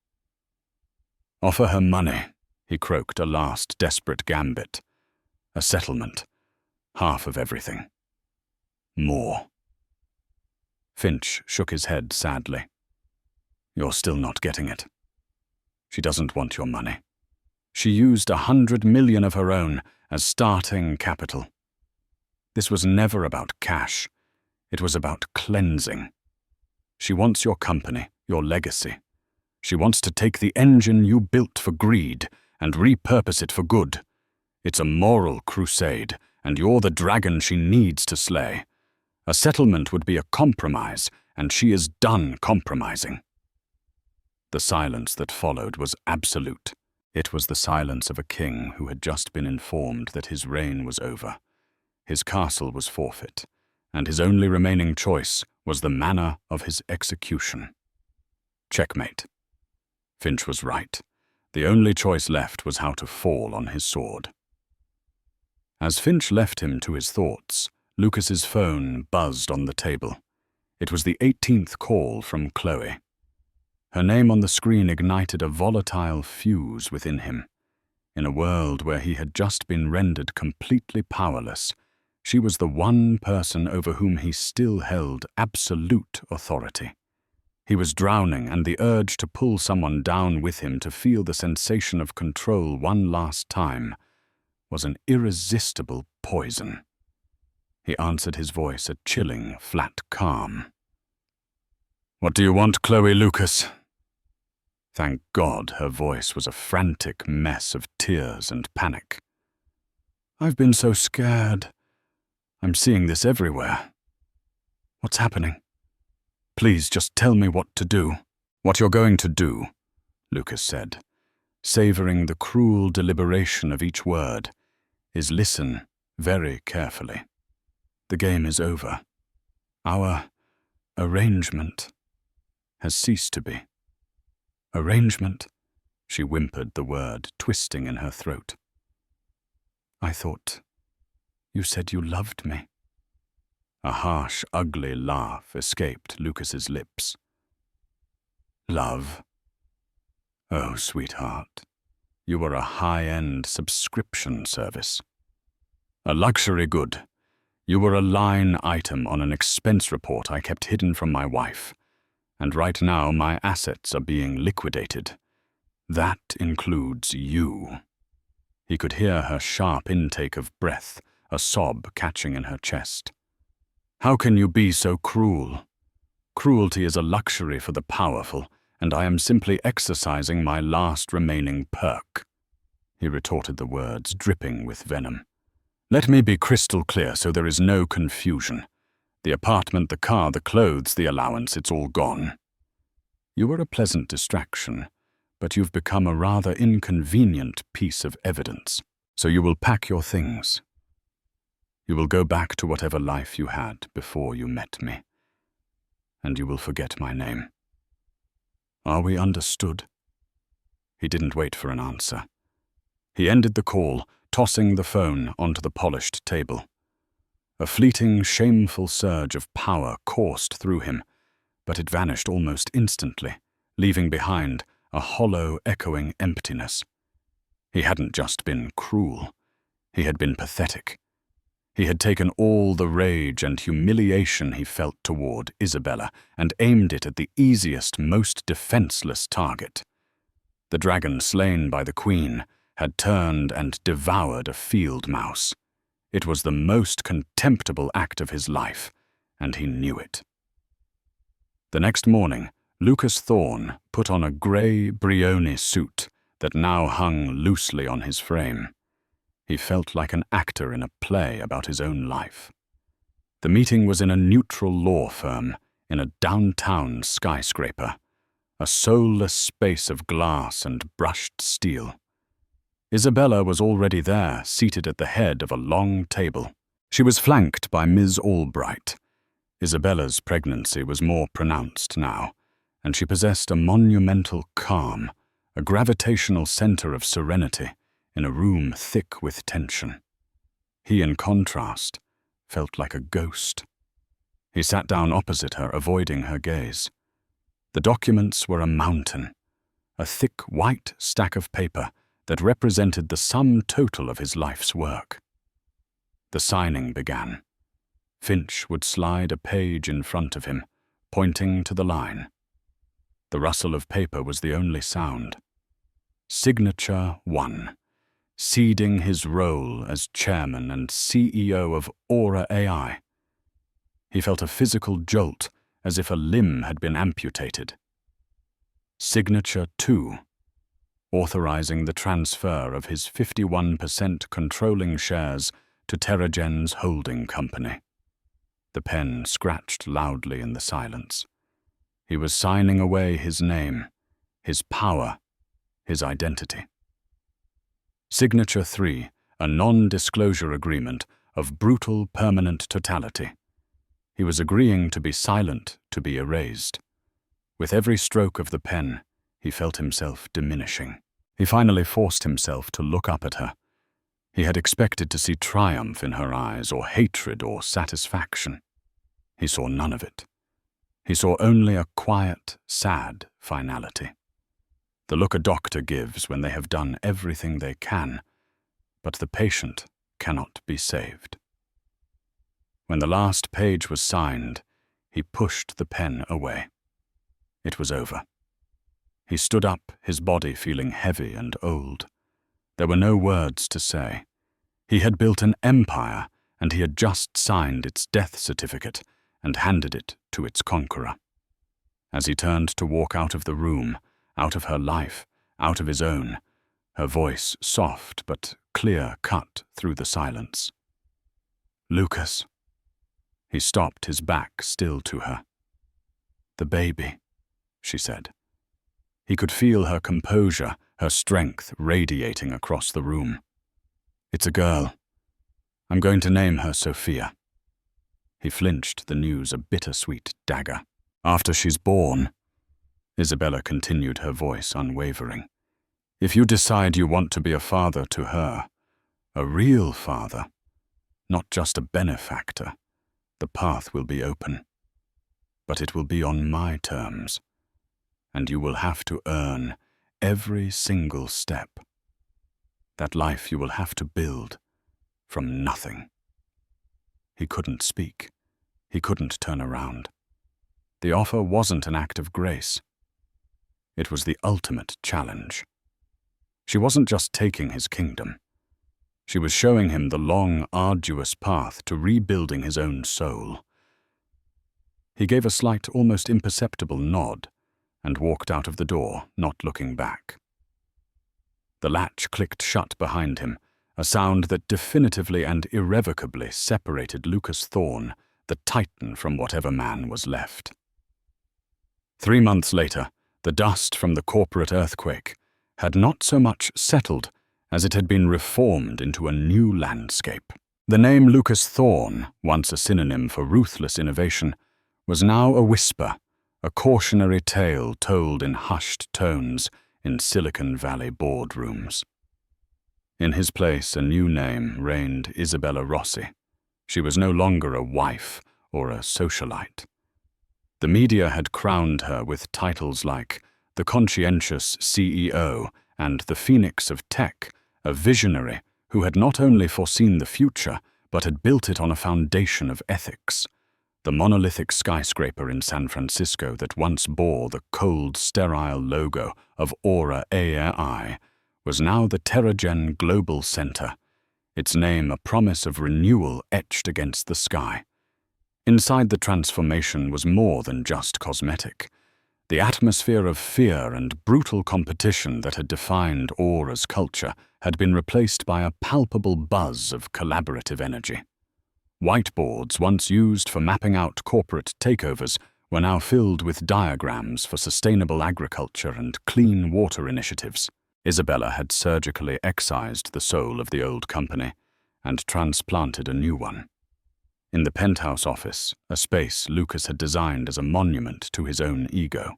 Offer her money, he croaked, a last desperate gambit. A settlement. Half of everything. More. Finch shook his head sadly. You're still not getting it. She doesn't want your money. She used 100 million of her own as starting capital. This was never about cash. It was about cleansing. She wants your company, your legacy. She wants to take the engine you built for greed and repurpose it for good. It's a moral crusade, and you're the dragon she needs to slay. A settlement would be a compromise, and she is done compromising. The silence that followed was absolute. It was the silence of a king who had just been informed that his reign was over. His castle was forfeit, and his only remaining choice was the manner of his execution. Checkmate. Finch was right. The only choice left was how to fall on his sword. As Finch left him to his thoughts, Lucas's phone buzzed on the table. It was the 18th call from Chloe. Her name on the screen ignited a volatile fuse within him. In a world where he had just been rendered completely powerless, she was the one person over whom he still held absolute authority. He was drowning, and the urge to pull someone down with him to feel the sensation of control one last time was an irresistible poison. He answered his voice a chilling, flat calm. "What do you want, Chloe Lucas?" Thank God her voice was a frantic mess of tears and panic. "I've been so scared. I'm seeing this everywhere. What's happening? Please just tell me what to do." "What you're going to do," Lucas said, savoring the cruel deliberation of each word, "is listen very carefully. The game is over. Our arrangement has ceased to be." "Arrangement?" She whimpered the word, twisting in her throat. "I thought you said you loved me." A harsh, ugly laugh escaped Lucas's lips. "Love? Oh, sweetheart, you are a high-end subscription service. A luxury good. You were a line item on an expense report I kept hidden from my wife, and right now my assets are being liquidated. That includes you." He could hear her sharp intake of breath, a sob catching in her chest. "How can you be so cruel? Cruelty is a luxury for the powerful, and I am simply exercising my last remaining perk." He retorted the words, dripping with venom. "Let me be crystal clear so there is no confusion. The apartment, the car, the clothes, the allowance, it's all gone. You were a pleasant distraction, but you've become a rather inconvenient piece of evidence. So you will pack your things. You will go back to whatever life you had before you met me, and you will forget my name. Are we understood?" He didn't wait for an answer. He ended the call, tossing the phone onto the polished table. A fleeting, shameful surge of power coursed through him, but it vanished almost instantly, leaving behind a hollow, echoing emptiness. He hadn't just been cruel. He had been pathetic. He had taken all the rage and humiliation he felt toward Isabella and aimed it at the easiest, most defenseless target. The dragon slain by the queen had turned and devoured a field mouse. It was the most contemptible act of his life, and he knew it. The next morning, Lucas Thorne put on a grey Brioni suit that now hung loosely on his frame. He felt like an actor in a play about his own life. The meeting was in a neutral law firm in a downtown skyscraper, a soulless space of glass and brushed steel. Isabella was already there, seated at the head of a long table. She was flanked by Ms. Albright. Isabella's pregnancy was more pronounced now, and she possessed a monumental calm, a gravitational center of serenity in a room thick with tension. He, in contrast, felt like a ghost. He sat down opposite her, avoiding her gaze. The documents were a mountain, a thick white stack of paper that represented the sum total of his life's work. The signing began. Finch would slide a page in front of him, pointing to the line. The rustle of paper was the only sound. Signature 1. Ceding his role as chairman and CEO of Aura AI. He felt a physical jolt, as if a limb had been amputated. Signature 2. Authorizing the transfer of his 51% controlling shares to TerraGen's holding company. The pen scratched loudly in the silence. He was signing away his name, his power, his identity. Signature 3, a non-disclosure agreement of brutal permanent totality. He was agreeing to be silent, to be erased. With every stroke of the pen, he felt himself diminishing. He finally forced himself to look up at her. He had expected to see triumph in her eyes, or hatred, or satisfaction. He saw none of it. He saw only a quiet, sad finality. The look a doctor gives when they have done everything they can, but the patient cannot be saved. When the last page was signed, he pushed the pen away. It was over. He stood up, his body feeling heavy and old. There were no words to say. He had built an empire, and he had just signed its death certificate and handed it to its conqueror. As he turned to walk out of the room, out of her life, out of his own, her voice soft but clear cut through the silence. "Lucas." He stopped, his back still to her. "The baby," she said. He could feel her composure, her strength radiating across the room. "It's a girl. I'm going to name her Sophia." He flinched, the news a bittersweet dagger. "After she's born," Isabella continued, her voice unwavering, "if you decide you want to be a father to her, a real father, not just a benefactor, the path will be open. But it will be on my terms, and you will have to earn every single step. That life you will have to build from nothing." He couldn't speak. He couldn't turn around. The offer wasn't an act of grace. It was the ultimate challenge. She wasn't just taking his kingdom. She was showing him the long, arduous path to rebuilding his own soul. He gave a slight, almost imperceptible nod and walked out of the door, not looking back. The latch clicked shut behind him, a sound that definitively and irrevocably separated Lucas Thorne, the Titan, from whatever man was left. 3 months later, the dust from the corporate earthquake had not so much settled as it had been reformed into a new landscape. The name Lucas Thorne, once a synonym for ruthless innovation, was now a whisper, a cautionary tale told in hushed tones in Silicon Valley boardrooms. In his place, a new name reigned: Isabella Rossi. She was no longer a wife or a socialite. The media had crowned her with titles like the conscientious CEO and the Phoenix of Tech, a visionary who had not only foreseen the future, but had built it on a foundation of ethics. The monolithic skyscraper in San Francisco that once bore the cold, sterile logo of Aura AI was now the TerraGen Global Center, its name a promise of renewal etched against the sky. Inside, the transformation was more than just cosmetic. The atmosphere of fear and brutal competition that had defined Aura's culture had been replaced by a palpable buzz of collaborative energy. Whiteboards, once used for mapping out corporate takeovers, were now filled with diagrams for sustainable agriculture and clean water initiatives. Isabella had surgically excised the soul of the old company and transplanted a new one. In the penthouse office, a space Lucas had designed as a monument to his own ego.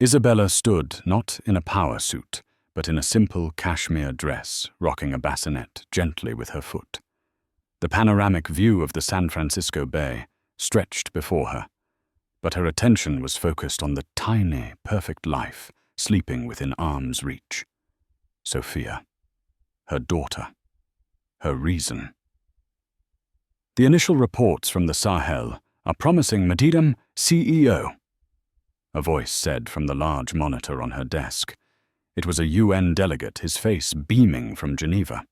Isabella stood not in a power suit, but in a simple cashmere dress, rocking a bassinet gently with her foot. The panoramic view of the San Francisco Bay stretched before her, but her attention was focused on the tiny, perfect life sleeping within arm's reach. Sophia, her daughter, her reason. The initial reports from the Sahel are promising, Madam CEO, a voice said from the large monitor on her desk. It was a UN delegate, his face beaming from Geneva.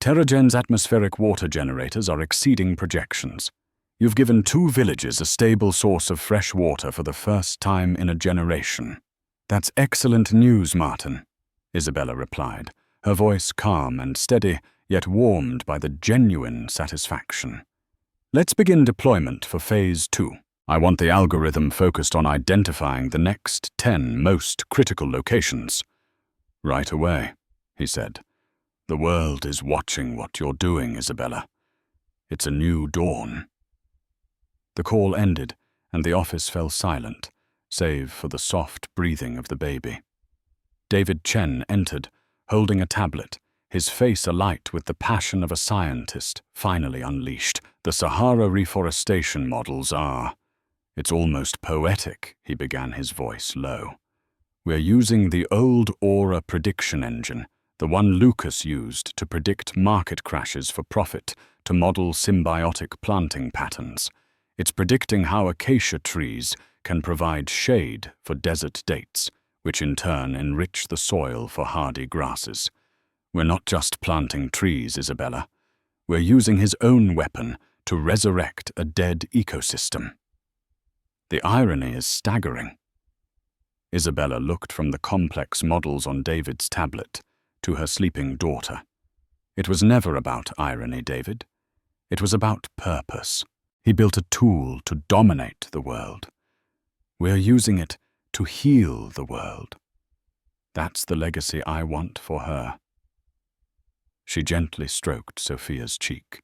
TerraGen's atmospheric water generators are exceeding projections. You've given 2 villages a stable source of fresh water for the first time in a generation. That's excellent news, Martin, Isabella replied, her voice calm and steady, yet warmed by the genuine satisfaction. Let's begin deployment for Phase 2. I want the algorithm focused on identifying the next 10 most critical locations. Right away, he said. The world is watching what you're doing, Isabella. It's a new dawn. The call ended, and the office fell silent, save for the soft breathing of the baby. David Chen entered, holding a tablet, his face alight with the passion of a scientist finally unleashed. The Sahara reforestation models are... It's almost poetic, he began, his voice low. We're using the old Aura prediction engine, the one Lucas used to predict market crashes for profit, to model symbiotic planting patterns. It's predicting how acacia trees can provide shade for desert dates, which in turn enrich the soil for hardy grasses. We're not just planting trees, Isabella. We're using his own weapon to resurrect a dead ecosystem. The irony is staggering. Isabella looked from the complex models on David's tablet to her sleeping daughter. It was never about irony, David. It was about purpose. He built a tool to dominate the world. We're using it to heal the world. That's the legacy I want for her. She gently stroked Sophia's cheek.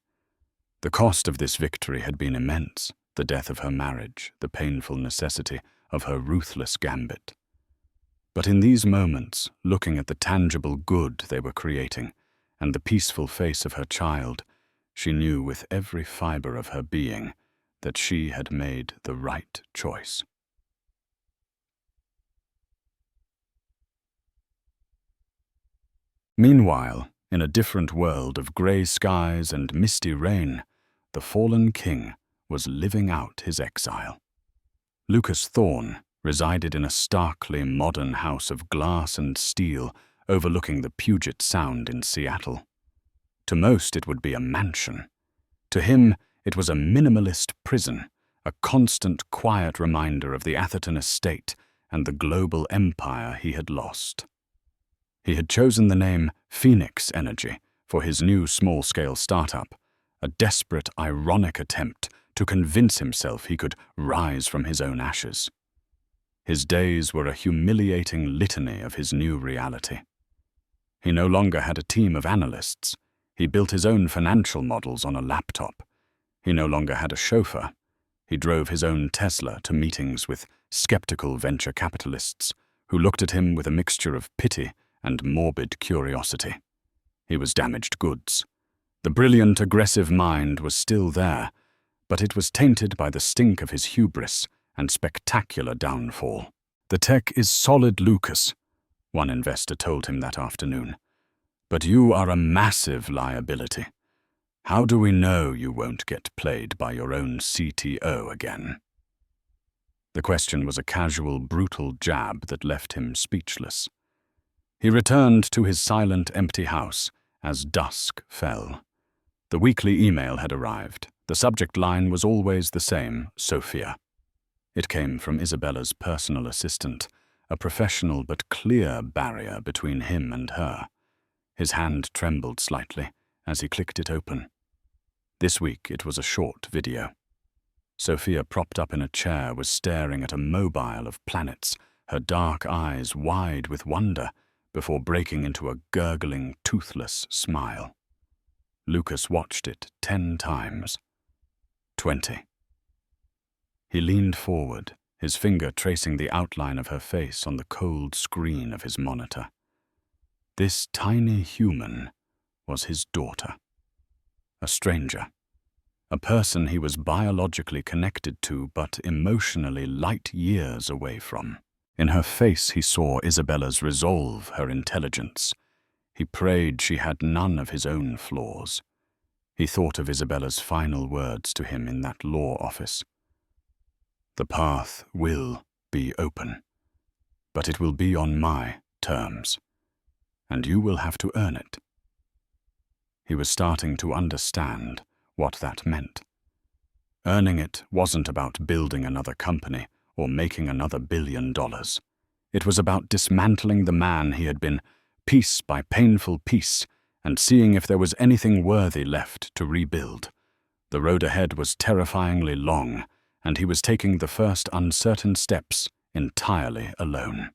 The cost of this victory had been immense. The death of her marriage, the painful necessity of her ruthless gambit. But in these moments, looking at the tangible good they were creating and the peaceful face of her child, she knew with every fiber of her being that she had made the right choice. Meanwhile, in a different world of grey skies and misty rain, the fallen king was living out his exile. Lucas Thorne resided in a starkly modern house of glass and steel overlooking the Puget Sound in Seattle. To most it would be a mansion. To him it was a minimalist prison, a constant quiet reminder of the Atherton estate and the global empire he had lost. He had chosen the name Phoenix Energy for his new small-scale startup, a desperate, ironic attempt to convince himself he could rise from his own ashes. His days were a humiliating litany of his new reality. He no longer had a team of analysts. He built his own financial models on a laptop. He no longer had a chauffeur. He drove his own Tesla to meetings with skeptical venture capitalists who looked at him with a mixture of pity and morbid curiosity. He was damaged goods. The brilliant, aggressive mind was still there, but it was tainted by the stink of his hubris and spectacular downfall. The tech is solid, Lucas, one investor told him that afternoon. But you are a massive liability. How do we know you won't get played by your own CTO again? The question was a casual, brutal jab that left him speechless. He returned to his silent, empty house as dusk fell. The weekly email had arrived. The subject line was always the same, Sophia. It came from Isabella's personal assistant, a professional but clear barrier between him and her. His hand trembled slightly as he clicked it open. This week it was a short video. Sophia, propped up in a chair, was staring at a mobile of planets, her dark eyes wide with wonder, before breaking into a gurgling, toothless smile. Lucas watched it 10 times. 20. He leaned forward, his finger tracing the outline of her face on the cold screen of his monitor. This tiny human was his daughter. A stranger. A person he was biologically connected to but emotionally light years away from. In her face he saw Isabella's resolve, her intelligence. He prayed she had none of his own flaws. He thought of Isabella's final words to him in that law office. The path will be open, but it will be on my terms, and you will have to earn it. He was starting to understand what that meant. Earning it wasn't about building another company or making another $1 billion. It was about dismantling the man he had been, piece by painful piece, and seeing if there was anything worthy left to rebuild. The road ahead was terrifyingly long, and he was taking the first uncertain steps entirely alone.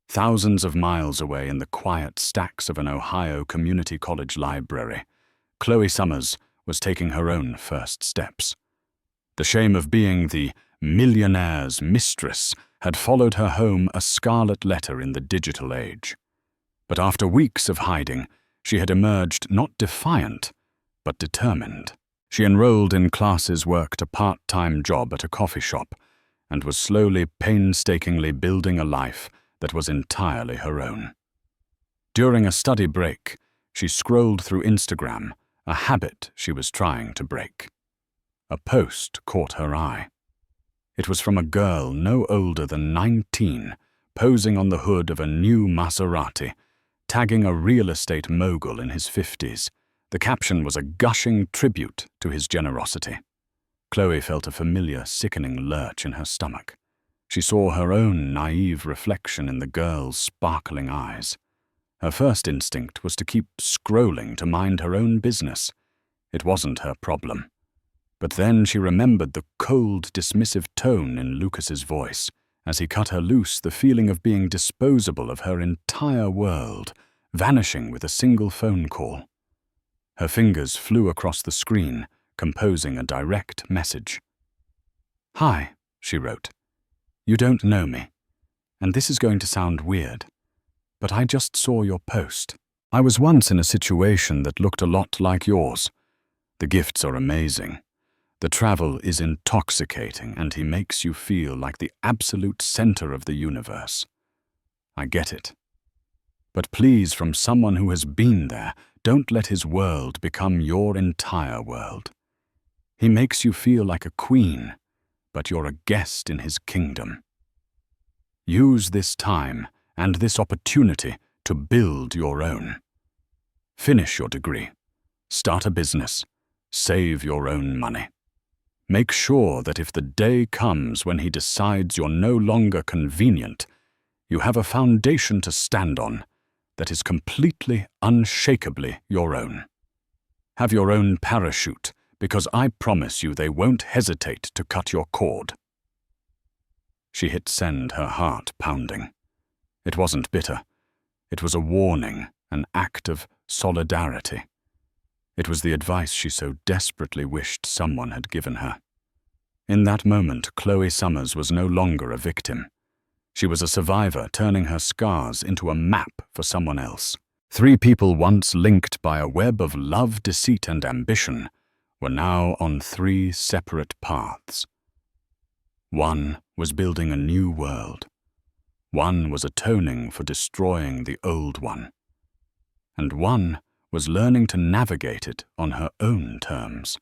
Thousands of miles away in the quiet stacks of an Ohio community college library, Chloe Summers was taking her own first steps. The shame of being the Millionaire's mistress had followed her home a scarlet letter in the digital age. But after weeks of hiding, she had emerged not defiant, but determined. She enrolled in classes, worked a part-time job at a coffee shop, and was slowly, painstakingly building a life that was entirely her own. During a study break, she scrolled through Instagram, a habit she was trying to break. A post caught her eye. It was from a girl no older than 19, posing on the hood of a new Maserati, tagging a real estate mogul in his 50s. The caption was a gushing tribute to his generosity. Chloe felt a familiar, sickening lurch in her stomach. She saw her own naive reflection in the girl's sparkling eyes. Her first instinct was to keep scrolling to mind her own business. It wasn't her problem. But then she remembered the cold, dismissive tone in Lucas's voice. As he cut her loose, the feeling of being disposable of her entire world, vanishing with a single phone call. Her fingers flew across the screen, composing a direct message. "Hi," she wrote. "You don't know me, and this is going to sound weird, but I just saw your post. I was once in a situation that looked a lot like yours. The gifts are amazing. The travel is intoxicating, and he makes you feel like the absolute center of the universe. I get it. But please, from someone who has been there, don't let his world become your entire world. He makes you feel like a queen, but you're a guest in his kingdom. Use this time and this opportunity to build your own. Finish your degree. Start a business. Save your own money. Make sure that if the day comes when he decides you're no longer convenient, you have a foundation to stand on that is completely, unshakably your own. Have your own parachute, because I promise you they won't hesitate to cut your cord." She hit send, her heart pounding. It wasn't bitter. It was a warning, an act of solidarity. It was the advice she so desperately wished someone had given her. In that moment, Chloe Summers was no longer a victim. She was a survivor turning her scars into a map for someone else. 3 people once linked by a web of love, deceit, and ambition were now on 3 separate paths. One was building a new world. One was atoning for destroying the old one. And one was learning to navigate it on her own terms.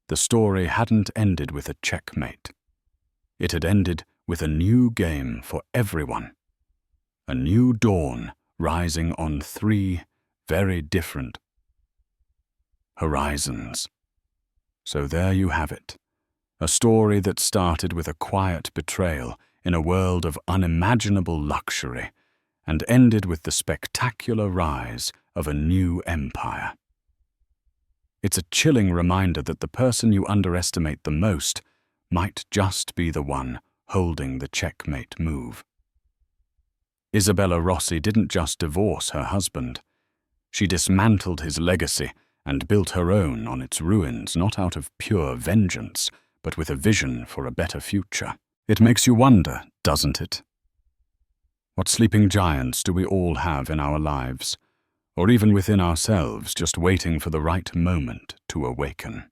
The story hadn't ended with a checkmate. It had ended with a new game for everyone. A new dawn rising on 3 very different horizons. So there you have it. A story that started with a quiet betrayal in a world of unimaginable luxury and ended with the spectacular rise of a new empire. It's a chilling reminder that the person you underestimate the most might just be the one holding the checkmate move. Isabella Rossi didn't just divorce her husband. She dismantled his legacy and built her own on its ruins, not out of pure vengeance, but with a vision for a better future. It makes you wonder, doesn't it? What sleeping giants do we all have in our lives, or even within ourselves, just waiting for the right moment to awaken?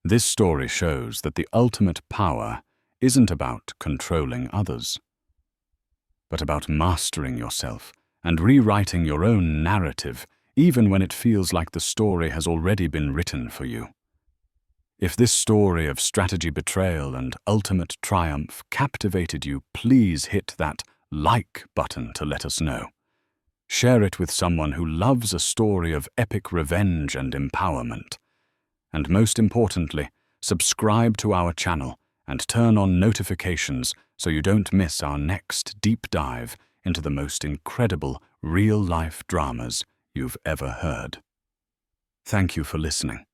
This story shows that the ultimate power isn't about controlling others, but about mastering yourself and rewriting your own narrative, even when it feels like the story has already been written for you. If this story of strategy, betrayal, and ultimate triumph captivated you, please hit that like button to let us know. Share it with someone who loves a story of epic revenge and empowerment. And most importantly, subscribe to our channel and turn on notifications so you don't miss our next deep dive into the most incredible real-life dramas you've ever heard. Thank you for listening.